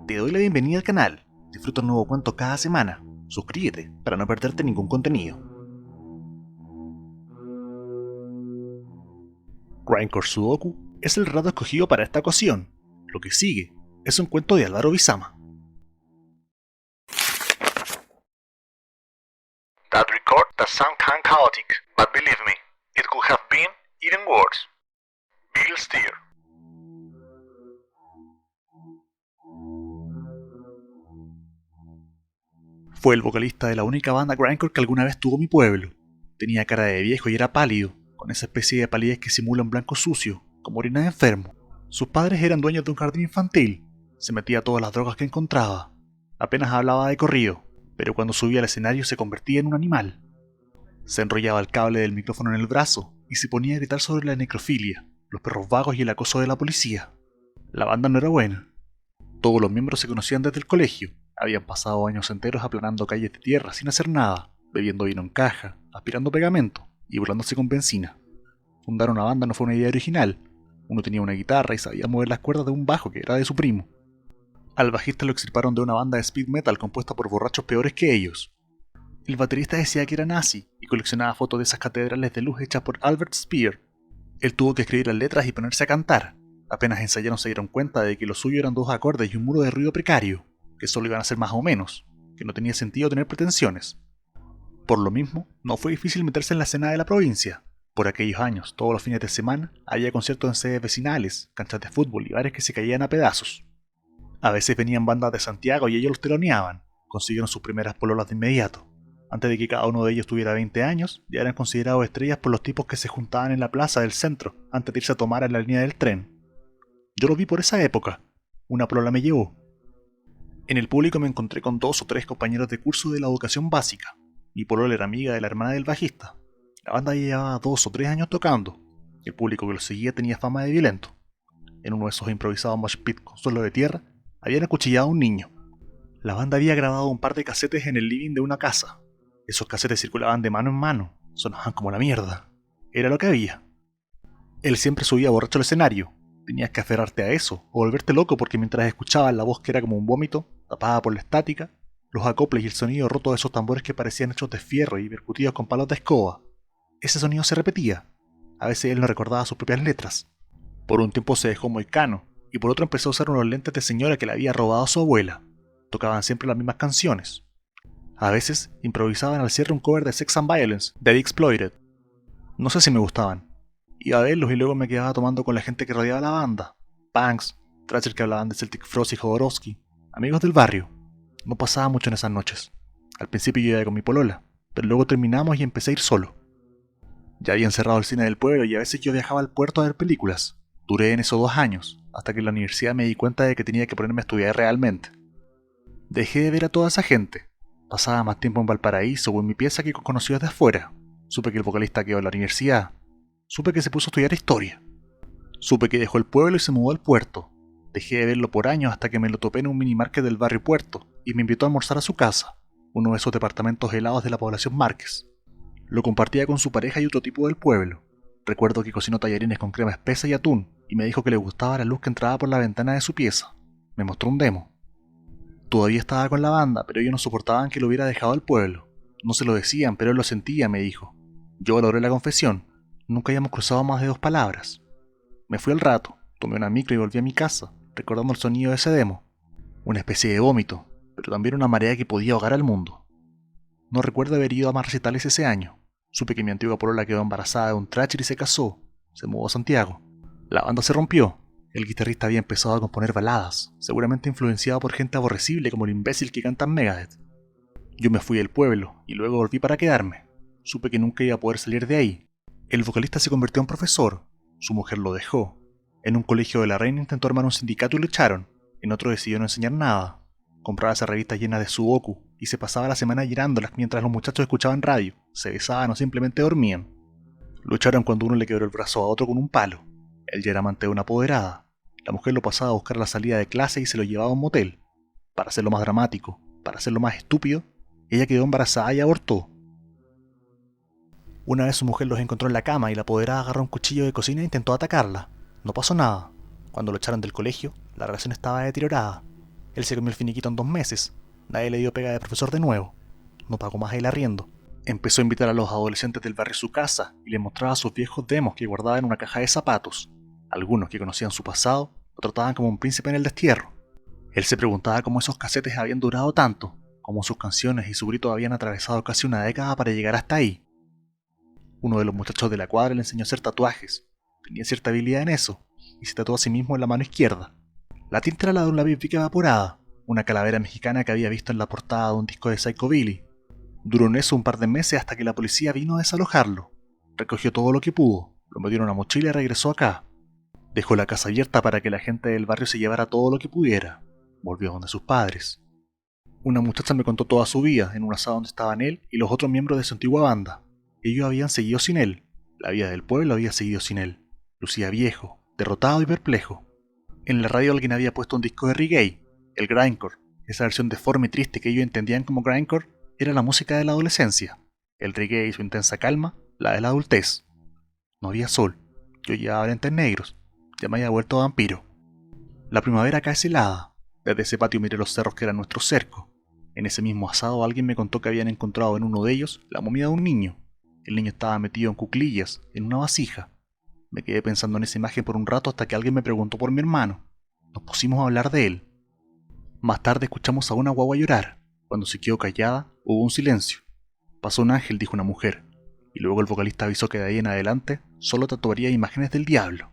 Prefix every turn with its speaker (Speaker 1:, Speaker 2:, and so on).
Speaker 1: Te doy la bienvenida al canal. Disfruta un nuevo cuento cada semana. Suscríbete para no perderte ningún contenido. Grindcore Sudoku es el relato escogido para esta ocasión. Lo que sigue es un cuento de Álvaro Bizama. That record does sound kind chaotic, but believe me, it could have been even worse. Bill Steer. Fue el vocalista de la única banda grindcore que alguna vez tuvo mi pueblo. Tenía cara de viejo y era pálido, con esa especie de palidez que simula un blanco sucio, como orina de enfermo. Sus padres eran dueños de un jardín infantil. Se metía todas las drogas que encontraba. Apenas hablaba de corrido, pero cuando subía al escenario se convertía en un animal. Se enrollaba el cable del micrófono en el brazo y se ponía a gritar sobre la necrofilia, los perros vagos y el acoso de la policía. La banda no era buena. Todos los miembros se conocían desde el colegio. Habían pasado años enteros aplanando calles de tierra sin hacer nada, bebiendo vino en caja, aspirando pegamento y burlándose con benzina. Fundar una banda no fue una idea original. Uno tenía una guitarra y sabía mover las cuerdas de un bajo que era de su primo. Al bajista lo extirparon de una banda de speed metal compuesta por borrachos peores que ellos. El baterista decía que era nazi y coleccionaba fotos de esas catedrales de luz hechas por Albert Speer. Él tuvo que escribir las letras y ponerse a cantar. Apenas ensayaron se dieron cuenta de que lo suyo eran dos acordes y un muro de ruido precario, que solo iban a ser más o menos, que no tenía sentido tener pretensiones. Por lo mismo, no fue difícil meterse en la escena de la provincia. Por aquellos años, todos los fines de semana, había conciertos en sedes vecinales, canchas de fútbol y bares que se caían a pedazos. A veces venían bandas de Santiago y ellos los teloneaban. Consiguieron sus primeras pololas de inmediato. Antes de que cada uno de ellos tuviera 20 años, ya eran considerados estrellas por los tipos que se juntaban en la plaza del centro antes de irse a tomar en la línea del tren. Yo lo vi por esa época. Una polola me llevó. En el público me encontré con 2 o 3 compañeros de curso de la educación básica. Mi polola era amiga de la hermana del bajista. La banda llevaba 2 o 3 años tocando. El público que lo seguía tenía fama de violento. En uno de esos improvisados mosh pit con suelo de tierra, habían acuchillado a un niño. La banda había grabado un par de casetes en el living de una casa. Esos casetes circulaban de mano en mano, sonaban como la mierda. Era lo que había. Él siempre subía borracho al escenario. Tenías que aferrarte a eso, o volverte loco porque mientras escuchabas la voz que era como un vómito, tapada por la estática, los acoples y el sonido roto de esos tambores que parecían hechos de fierro y percutidos con palos de escoba. Ese sonido se repetía. A veces él no recordaba sus propias letras. Por un tiempo se dejó moicano, y por otro empezó a usar unos lentes de señora que le había robado a su abuela. Tocaban siempre las mismas canciones. A veces improvisaban al cierre un cover de Sex and Violence, de The Exploited. No sé si me gustaban. Iba a verlos y luego me quedaba tomando con la gente que rodeaba la banda. Punks, thrashers que hablaban de Celtic Frost y Jodorowsky, amigos del barrio. No pasaba mucho en esas noches. Al principio yo iba con mi polola, pero luego terminamos y empecé a ir solo. Ya habían cerrado el cine del pueblo y a veces yo viajaba al puerto a ver películas. Duré en eso 2 años, hasta que en la universidad me di cuenta de que tenía que ponerme a estudiar realmente. Dejé de ver a toda esa gente. Pasaba más tiempo en Valparaíso o en mi pieza que con conocidos de afuera. Supe que el vocalista quedó en la universidad. Supe que se puso a estudiar historia. Supe que dejó el pueblo y se mudó al puerto. Dejé de verlo por años hasta que me lo topé en un minimarket del barrio Puerto y me invitó a almorzar a su casa, uno de esos departamentos helados de la población Márquez. Lo compartía con su pareja y otro tipo del pueblo. Recuerdo que cocinó tallarines con crema espesa y atún y me dijo que le gustaba la luz que entraba por la ventana de su pieza. Me mostró un demo. Todavía estaba con la banda, pero ellos no soportaban que lo hubiera dejado al pueblo. No se lo decían, pero él lo sentía, me dijo. Yo valoré la confesión. Nunca habíamos cruzado más de 2 palabras. Me fui al rato, tomé una micro y volví a mi casa, recordando el sonido de ese demo. Una especie de vómito, pero también una marea que podía ahogar al mundo. No recuerdo haber ido a más recitales ese año. Supe que mi antigua polola quedó embarazada de un thrasher y se casó. Se mudó a Santiago. La banda se rompió. El guitarrista había empezado a componer baladas, seguramente influenciado por gente aborrecible como el imbécil que canta en Megadeth. Yo me fui del pueblo y luego volví para quedarme. Supe que nunca iba a poder salir de ahí. El vocalista se convirtió en profesor. Su mujer lo dejó. En un colegio de la Reina intentó armar un sindicato y lo echaron. En otro decidió no enseñar nada. Compraba esas revistas llenas de sudoku y se pasaba la semana girándolas mientras los muchachos escuchaban radio, se besaban o simplemente dormían. Lo echaron cuando uno le quebró el brazo a otro con un palo. Él ya era amante de una apoderada. La mujer lo pasaba a buscar a la salida de clase y se lo llevaba a un motel. Para hacerlo más dramático, para hacerlo más estúpido, ella quedó embarazada y abortó. Una vez su mujer los encontró en la cama y la apoderada agarró un cuchillo de cocina e intentó atacarla. No pasó nada. Cuando lo echaron del colegio, la relación estaba deteriorada. Él se comió el finiquito en 2 meses. Nadie le dio pega de profesor de nuevo. No pagó más el arriendo. Empezó a invitar a los adolescentes del barrio a su casa y les mostraba sus viejos demos que guardaba en una caja de zapatos. Algunos que conocían su pasado lo trataban como un príncipe en el destierro. Él se preguntaba cómo esos casetes habían durado tanto, cómo sus canciones y su grito habían atravesado casi una década para llegar hasta ahí. Uno de los muchachos de la cuadra le enseñó a hacer tatuajes. Tenía cierta habilidad en eso, y se tatuó a sí mismo en la mano izquierda. La tinta era la de un lápiz Bic evaporada, una calavera mexicana que había visto en la portada de un disco de Psychobilly. Duró en eso un par de meses hasta que la policía vino a desalojarlo. Recogió todo lo que pudo, lo metió en una mochila y regresó acá. Dejó la casa abierta para que la gente del barrio se llevara todo lo que pudiera. Volvió donde sus padres. Una muchacha me contó toda su vida en un asado donde estaban él y los otros miembros de su antigua banda. Ellos habían seguido sin él. La vida del pueblo había seguido sin él. Lucía viejo, derrotado y perplejo. En la radio alguien había puesto un disco de reggae, el grindcore. Esa versión deforme y triste que ellos entendían como grindcore era la música de la adolescencia. El reggae y su intensa calma, la de la adultez. No había sol. Yo llevaba lentes negros. Ya me había vuelto vampiro. La primavera cae helada. Desde ese patio miré los cerros que eran nuestro cerco. En ese mismo asado alguien me contó que habían encontrado en uno de ellos la momia de un niño. El niño estaba metido en cuclillas, en una vasija. Me quedé pensando en esa imagen por un rato hasta que alguien me preguntó por mi hermano. Nos pusimos a hablar de él. Más tarde escuchamos a una guagua llorar. Cuando se quedó callada, hubo un silencio. Pasó un ángel, dijo una mujer. Y luego el vocalista avisó que de ahí en adelante solo tatuaría imágenes del diablo.